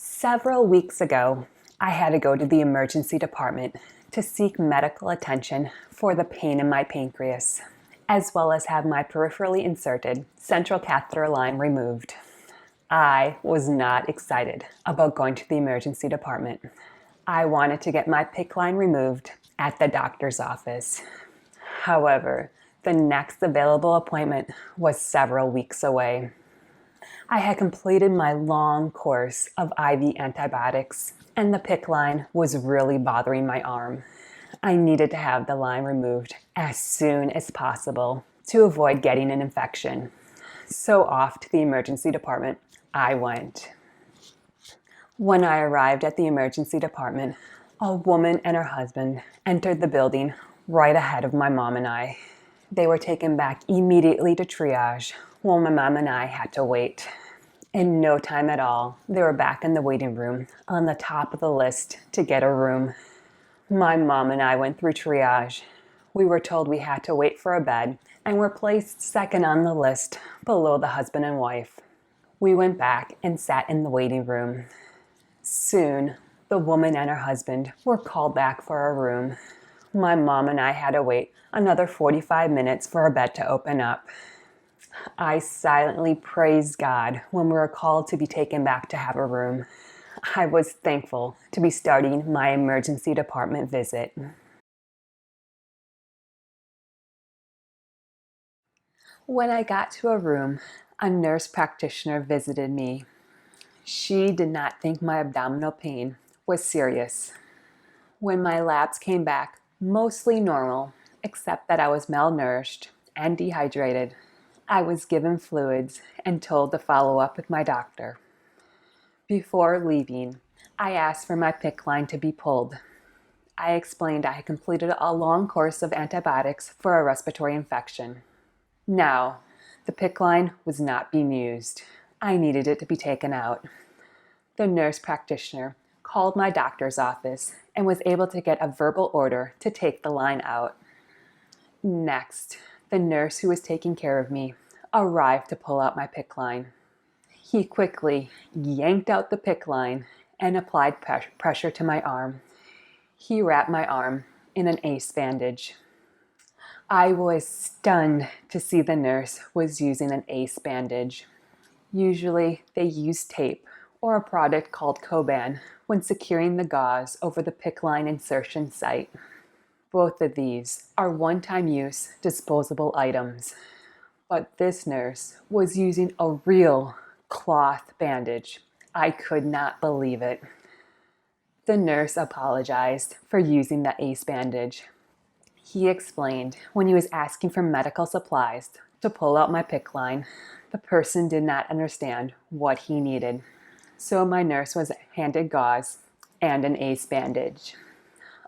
Several weeks ago, I had to go to the emergency department to seek medical attention for the pain in my pancreas, as well as have my peripherally inserted central catheter line removed. I was not excited about going to the emergency department. I wanted to get my PICC line removed at the doctor's office. However, the next available appointment was several weeks away. I had completed my long course of IV antibiotics, and the PICC line was really bothering my arm. I needed to have the line removed as soon as possible to avoid getting an infection. So off to the emergency department I went. When I arrived at the emergency department, a woman and her husband entered the building right ahead of my mom and I. They were taken back immediately to triage, while my mom and I had to wait. In no time at all, they were back in the waiting room on the top of the list to get a room. My mom and I went through triage. We were told we had to wait for a bed and were placed second on the list below the husband and wife. We went back and sat in the waiting room. Soon, the woman and her husband were called back for a room. My mom and I had to wait another 45 minutes for a bed to open up. I silently praised God when we were called to be taken back to have a room. I was thankful to be starting my emergency department visit. When I got to a room, a nurse practitioner visited me. She did not think my abdominal pain was serious. When my labs came back mostly normal, except that I was malnourished and dehydrated, I was given fluids and told to follow up with my doctor. Before leaving, I asked for my PICC line to be pulled. I explained I had completed a long course of antibiotics for a respiratory infection. Now, the PICC line was not being used. I needed it to be taken out. The nurse practitioner called my doctor's office and was able to get a verbal order to take the line out. Next, the nurse who was taking care of me arrived to pull out my PICC line. He quickly yanked out the PICC line and applied pressure to my arm. He wrapped my arm in an ACE bandage. I was stunned to see the nurse was using an ACE bandage. Usually, they use tape or a product called Coban when securing the gauze over the PICC line insertion site. Both of these are one-time use disposable items, but this nurse was using a real cloth bandage. I could not believe it. The nurse apologized for using the ACE bandage. He explained when he was asking for medical supplies to pull out my PICC line, the person did not understand what he needed. So my nurse was handed gauze and an ACE bandage.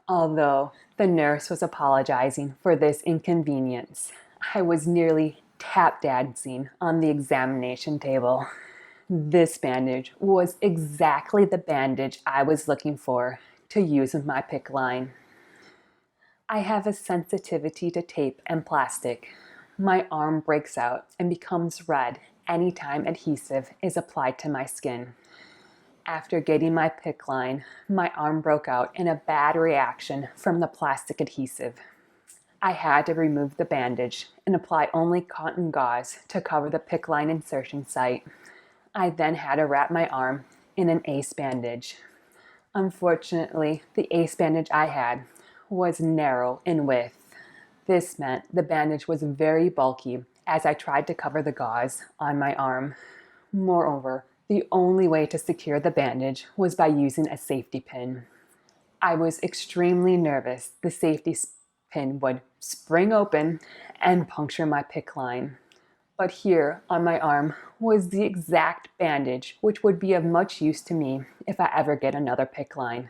Although the nurse was apologizing for this inconvenience, I was nearly tap dancing on the examination table. This bandage was exactly the bandage I was looking for to use with my PICC line. I have a sensitivity to tape and plastic. My arm breaks out and becomes red anytime adhesive is applied to my skin. After getting my PICC line, my arm broke out in a bad reaction from the plastic adhesive. I had to remove the bandage and apply only cotton gauze to cover the PICC line insertion site. I then had to wrap my arm in an ACE bandage. Unfortunately, the ACE bandage I had was narrow in width. This meant the bandage was very bulky as I tried to cover the gauze on my arm. Moreover, the only way to secure the bandage was by using a safety pin. I was extremely nervous the safety pin would spring open and puncture my PICC line. But here on my arm was the exact bandage which would be of much use to me if I ever get another PICC line.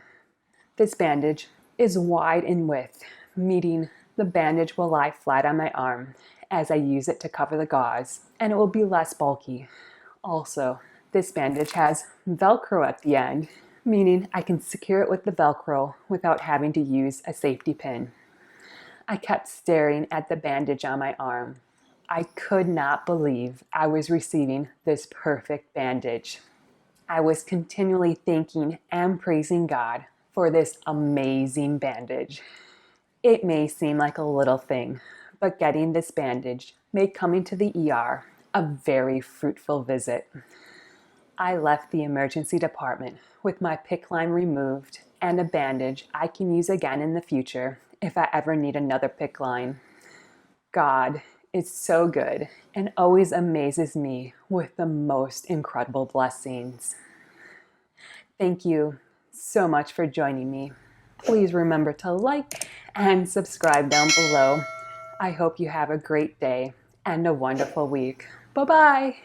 This bandage is wide in width, meaning the bandage will lie flat on my arm as I use it to cover the gauze, and it will be less bulky. Also, this bandage has Velcro at the end, meaning I can secure it with the Velcro without having to use a safety pin. I kept staring at the bandage on my arm. I could not believe I was receiving this perfect bandage. I was continually thanking and praising God for this amazing bandage. It may seem like a little thing, but getting this bandage made coming to the ER a very fruitful visit. I left the emergency department with my PICC line removed and a bandage I can use again in the future if I ever need another PICC line. God is so good and always amazes me with the most incredible blessings. Thank you so much for joining me. Please remember to like and subscribe down below. I hope you have a great day and a wonderful week. Bye-bye.